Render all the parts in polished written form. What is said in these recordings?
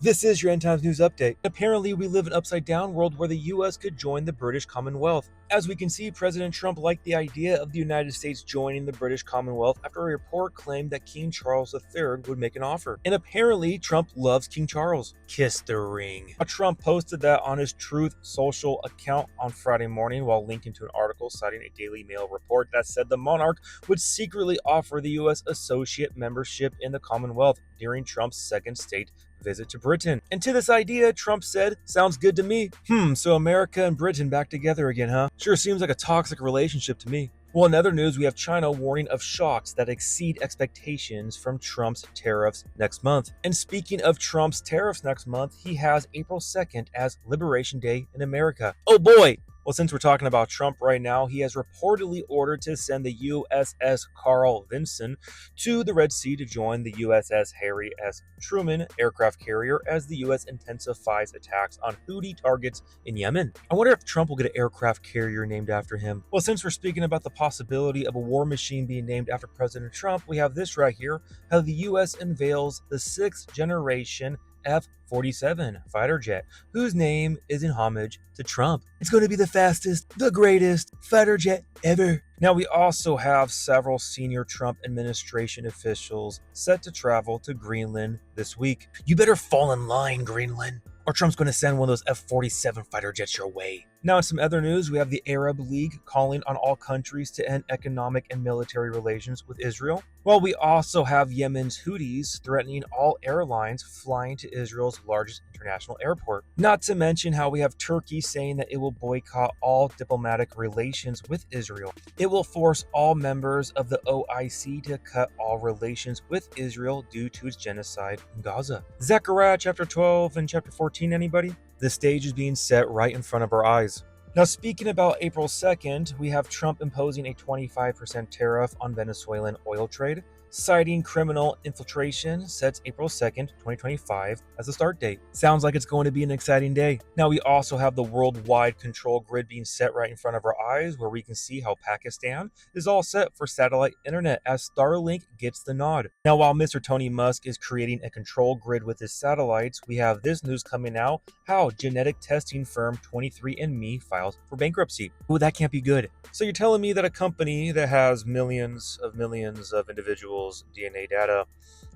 This is your End Times News Update. Apparently, we live in an upside down world where the US could join the British Commonwealth. As we can see, President Trump liked the idea of the United States joining the British Commonwealth after a report claimed that King Charles III would make an offer. And apparently, Trump loves King Charles. Kiss the ring. Trump posted that on his Truth Social account on Friday morning while linking to an article citing a Daily Mail report that said the monarch would secretly offer the US associate membership in the Commonwealth during Trump's second state visit to Britain. And to this idea, Trump said, "Sounds good to me." So America and Britain back together again, huh? Sure seems like a toxic relationship to me. Well, in other news, we have China warning of shocks that exceed expectations from Trump's tariffs next month. And speaking of Trump's tariffs next month, he has April 2nd as Liberation Day in America. Oh boy! Well, since we're talking about Trump right now, he has reportedly ordered to send the USS Carl Vinson to the Red Sea to join the USS Harry S. Truman aircraft carrier as the U.S. intensifies attacks on Houthi targets in Yemen. I wonder if Trump will get an aircraft carrier named after him. Well, since we're speaking about the possibility of a war machine being named after President Trump, we have this right here, how the U.S. unveils the sixth generation F-47 fighter jet, whose name is in homage to Trump. It's going to be the fastest, the greatest fighter jet ever. Now, we also have several senior Trump administration officials set to travel to Greenland this week. You better fall in line, Greenland, or Trump's going to send one of those F-47 fighter jets your way. Now, in some other news, we have the Arab League calling on all countries to end economic and military relations with Israel. While we also have Yemen's Houthis threatening all airlines flying to Israel's largest international airport. Not to mention how we have Turkey saying that it will boycott all diplomatic relations with Israel. It will force all members of the OIC to cut all relations with Israel due to its genocide in Gaza. Zechariah chapter 12 and chapter 14, anybody? The stage is being set right in front of our eyes. Now, speaking about April 2nd, we have Trump imposing a 25% tariff on Venezuelan oil trade, citing criminal infiltration, sets April 2nd, 2025 as the start date. Sounds like it's going to be an exciting day. Now, we also have the worldwide control grid being set right in front of our eyes, where we can see how Pakistan is all set for satellite internet as Starlink gets the nod. Now, while Mr. Tony Musk is creating a control grid with his satellites, we have this news coming out, how genetic testing firm 23andMe files for bankruptcy. Oh, that can't be good. So you're telling me that a company that has millions of individuals' DNA data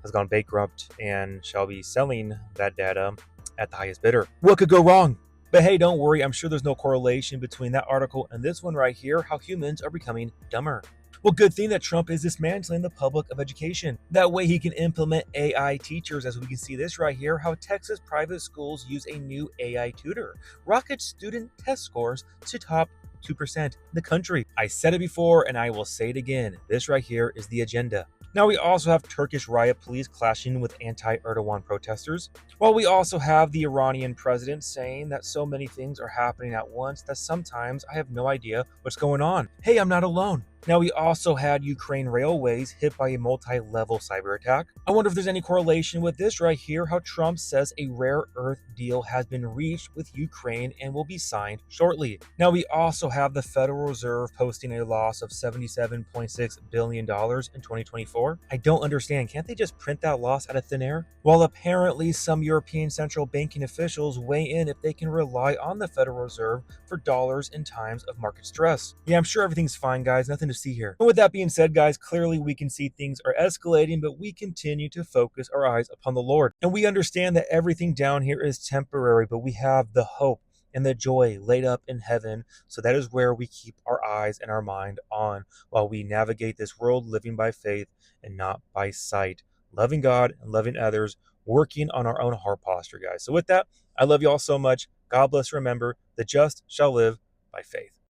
has gone bankrupt and shall be selling that data at the highest bidder. What could go wrong? But hey, don't worry, I'm sure there's no correlation between that article and this one right here, how humans are becoming dumber. Well, good thing that Trump is dismantling the public of education. That way he can implement AI teachers, as we can see this right here, how Texas private schools use a new AI tutor, rockets student test scores to top 2% in the country. I said it before and I will say it again. This right here is the agenda. Now, we also have Turkish riot police clashing with anti-Erdogan protesters, while we also have the Iranian president saying that so many things are happening at once that sometimes I have no idea what's going on. Hey, I'm not alone. Now, we also had Ukraine railways hit by a multi-level cyber attack. I wonder if there's any correlation with this right here, how Trump says a rare earth deal has been reached with Ukraine and will be signed shortly. Now, we also have the Federal Reserve posting a loss of $77.6 billion in 2024. I don't understand. Can't they just print that loss out of thin air? While apparently some European central banking officials weigh in if they can rely on the Federal Reserve for dollars in times of market stress. Yeah, I'm sure everything's fine, guys. Nothing to see here. And with that being said, guys, clearly we can see things are escalating, but we continue to focus our eyes upon the Lord. And we understand that everything down here is temporary, but we have the hope and the joy laid up in heaven. So that is where we keep our eyes and our mind on while we navigate this world living by faith and not by sight, loving God and loving others, working on our own heart posture, guys. So with that, I love you all so much. God bless. Remember, the just shall live by faith.